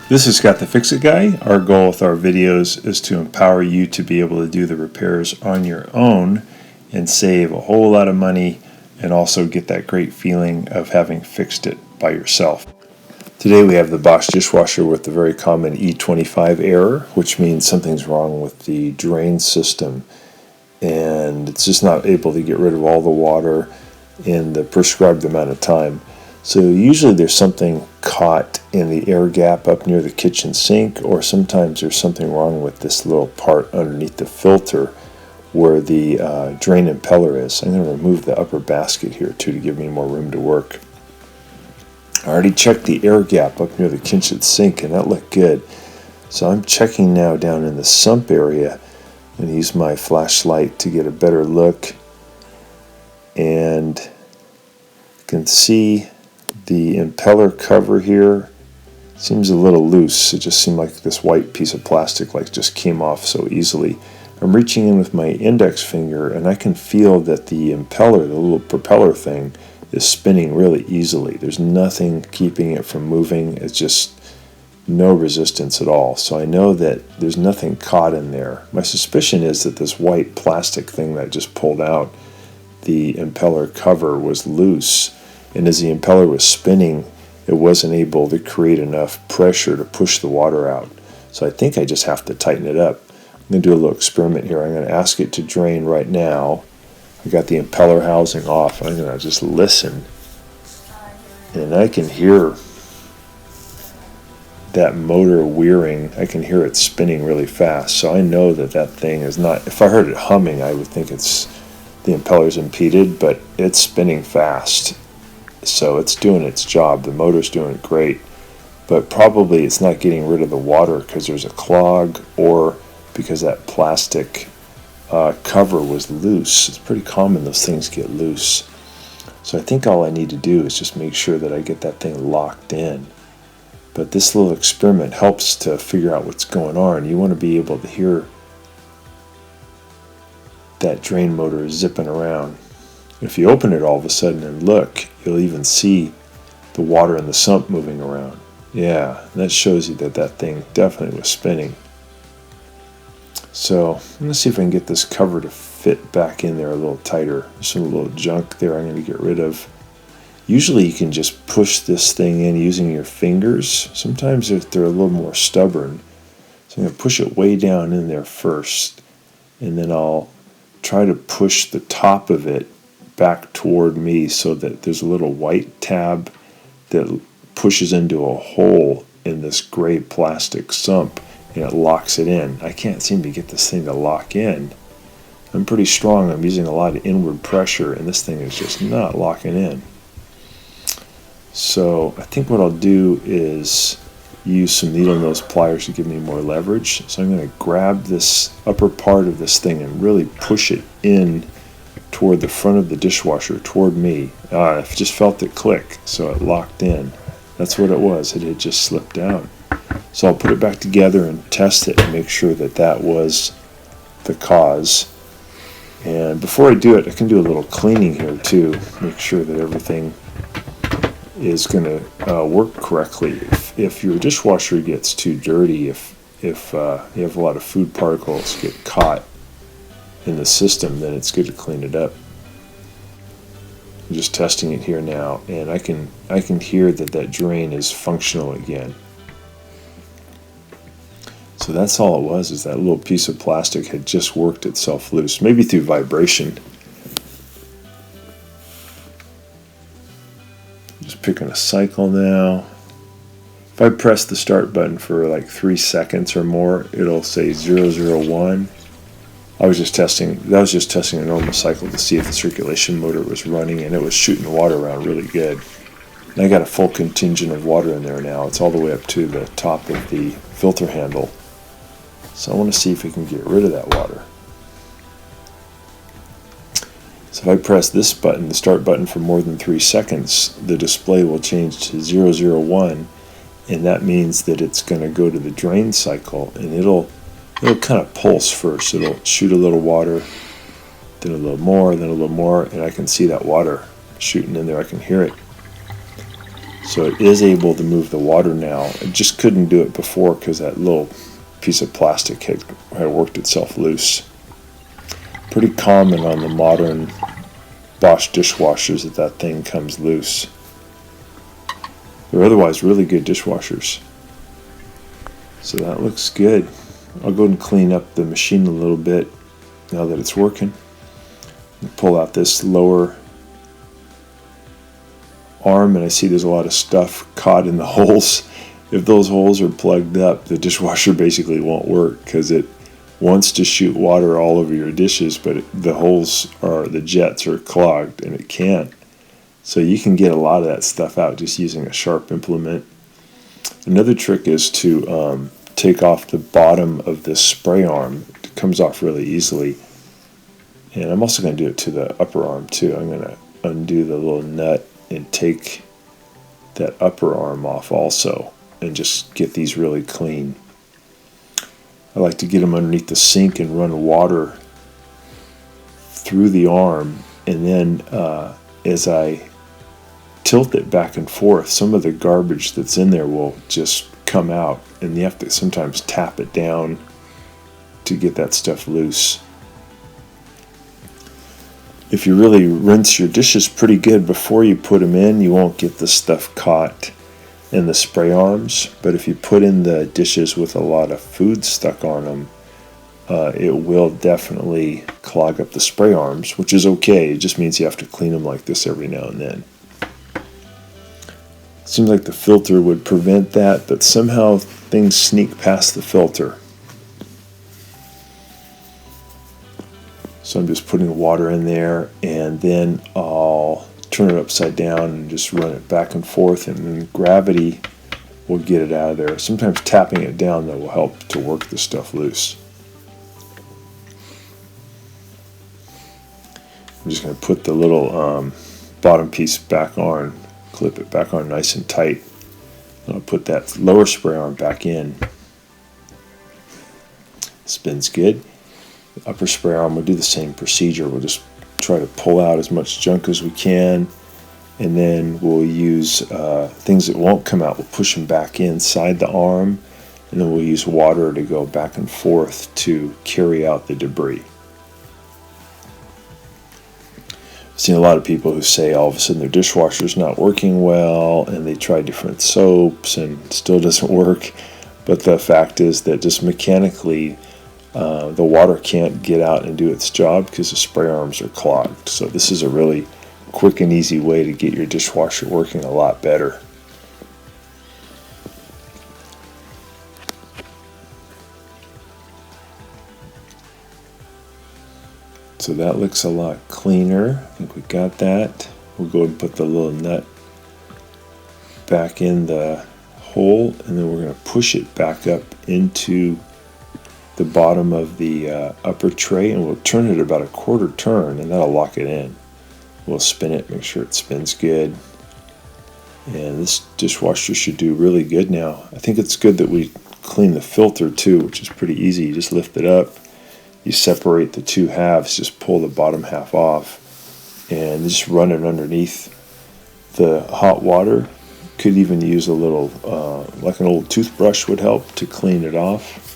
This is Scott the Fix-It Guy. Our goal with our videos is to empower you to be able to do the repairs on your own and save a whole lot of money and also get that great feeling of having fixed it by yourself. Today we have the BOSCH dishwasher with the very common E-25 error, which means something's wrong with the drain system and it's just not able to get rid of all the water in the prescribed amount of time. So usually there's something caught in the air gap up near the kitchen sink, or sometimes there's something wrong with this little part underneath the filter where the drain impeller is. I'm going to remove the upper basket here too to give me more room to work. I already checked the air gap up near the kitchen sink and that looked good. So I'm checking now down in the sump area and use my flashlight to get a better look, and you can see the impeller cover here seems a little loose. It just seemed like this white piece of plastic just came off so easily. I'm reaching in with my index finger and I can feel that the impeller, the little propeller thing, is spinning really easily. There's nothing keeping it from moving. It's just no resistance at all. So I know that there's nothing caught in there. My suspicion is that this white plastic thing that I just pulled out, the impeller cover, was loose. And as the impeller was spinning, it wasn't able to create enough pressure to push the water out. So I think I just have to tighten it up. I'm going to do a little experiment here. I'm going to ask it to drain right now. I got the impeller housing off. I'm going to just listen. And I can hear that motor whirring. I can hear it spinning really fast. So I know that that thing is not, if I heard it humming, I would think it's the impeller's impeded, but it's spinning fast. So it's doing its job. The motor's doing great, but probably it's not getting rid of the water because there's a clog or because that plastic cover was loose. It's pretty common those things get loose. So I think all I need to do is just make sure that I get that thing locked in. But this little experiment helps to figure out what's going on. You want to be able to hear that drain motor zipping around. If you open it all of a sudden and look, you'll even see the water in the sump moving around. Yeah, that shows you that that thing definitely was spinning. So I'm going to see if I can get this cover to fit back in there a little tighter. There's some little junk there I'm going to get rid of. Usually you can just push this thing in using your fingers. Sometimes they're a little more stubborn. So I'm going to push it way down in there first, and then I'll try to push the top of it back toward me so that there's a little white tab that pushes into a hole in this gray plastic sump and it locks it in. I can't seem to get this thing to lock in. I'm pretty strong. I'm using a lot of inward pressure and this thing is just not locking in. So I think what I'll do is use some needle nose pliers to give me more leverage. So I'm going to grab this upper part of this thing and really push it in toward the front of the dishwasher, toward me. I just felt it click, so it locked in. That's what it was. It had just slipped out. So I'll put it back together and test it and make sure that that was the cause. And before I do it, I can do a little cleaning here too. Make sure that everything is going to work correctly. If your dishwasher gets too dirty, if you have a lot of food particles get caught in the system, then it's good to clean it up. I'm just testing it here now, and I can hear that drain is functional again. So that's all it was, is that little piece of plastic had just worked itself loose, maybe through vibration. Just picking a cycle now. If I press the start button for like 3 seconds or more, it'll say 001. That was just testing a normal cycle to see if the circulation motor was running, and it was shooting water around really good. And I got a full contingent of water in there now. It's all the way up to the top of the filter handle. So I want to see if we can get rid of that water. So if I press this button, the start button, for more than 3 seconds, the display will change to 001, and that means that it's going to go to the drain cycle, and it'll kind of pulse first. It'll shoot a little water, then a little more, then a little more, and I can see that water shooting in there. I can hear it. So it is able to move the water now. It just couldn't do it before because that little piece of plastic had worked itself loose. Pretty common on the modern BOSCH dishwashers that thing comes loose. They're otherwise really good dishwashers. So that looks good. I'll go and clean up the machine a little bit now that it's working. Pull out this lower arm, and I see there's a lot of stuff caught in the holes. If those holes are plugged up, the dishwasher basically won't work because it wants to shoot water all over your dishes, but the jets are clogged and it can't. So you can get a lot of that stuff out just using a sharp implement. Another trick is to take off the bottom of this spray arm. It comes off really easily. And I'm also going to do it to the upper arm too. I'm going to undo the little nut and take that upper arm off also and just get these really clean. I like to get them underneath the sink and run water through the arm, and then as I tilt it back and forth, some of the garbage that's in there will just come out, and you have to sometimes tap it down to get that stuff loose. If you really rinse your dishes pretty good before you put them in, you won't get the stuff caught in the spray arms. But if you put in the dishes with a lot of food stuck on them, it will definitely clog up the spray arms, which is okay. It just means you have to clean them like this every now and then. Seems like the filter would prevent that, but somehow things sneak past the filter. So I'm just putting water in there, and then I'll turn it upside down and just run it back and forth, and then gravity will get it out of there. Sometimes tapping it down, though, will help to work the stuff loose. I'm just going to put the little bottom piece back on, clip it back on nice and tight. And I'll put that lower spray arm back in. Spins good. The upper spray arm will do the same procedure. We'll just try to pull out as much junk as we can, and then we'll use things that won't come out. We'll push them back inside the arm, and then we'll use water to go back and forth to carry out the debris. I've seen a lot of people who say all of a sudden their dishwasher's not working well, and they try different soaps and it still doesn't work. But the fact is that just mechanically the water can't get out and do its job because the spray arms are clogged. So this is a really quick and easy way to get your dishwasher working a lot better. So that looks a lot cleaner. I think we got that. We'll go and put the little nut back in the hole, and then we're going to push it back up into the bottom of the upper tray, and we'll turn it about a quarter turn, and that'll lock it in. We'll spin it, make sure it spins good. And this dishwasher should do really good now. I think it's good that we clean the filter too, which is pretty easy. You just lift it up, you separate the two halves, just pull the bottom half off, and just run it underneath the hot water. Could even use a little, like an old toothbrush would help to clean it off.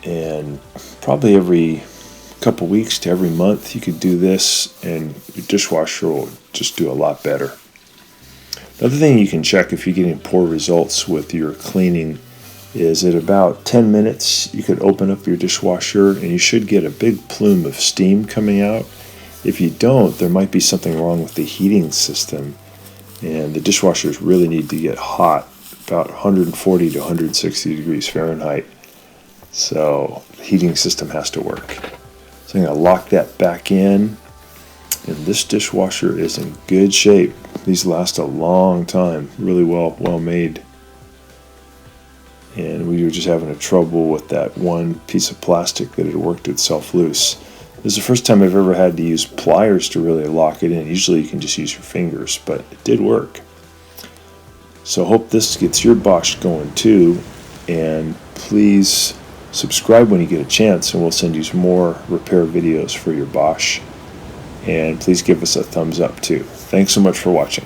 And probably every couple weeks to every month you could do this, and your dishwasher will just do a lot better. Another thing you can check if you're getting poor results with your cleaning is at about 10 minutes you could open up your dishwasher and you should get a big plume of steam coming out. If you don't, there might be something wrong with the heating system, and the dishwashers really need to get hot, about 140 to 160 degrees Fahrenheit. So the heating system has to work. So I'm going to lock that back in, and this dishwasher is in good shape. These last a long time, really well made. And we were just having a trouble with that one piece of plastic that had worked itself loose. This is the first time I've ever had to use pliers to really lock it in. Usually you can just use your fingers, but it did work. So I hope this gets your BOSCH going too, and please subscribe when you get a chance, and we'll send you some more repair videos for your BOSCH. and please give us a thumbs up too. Thanks so much for watching.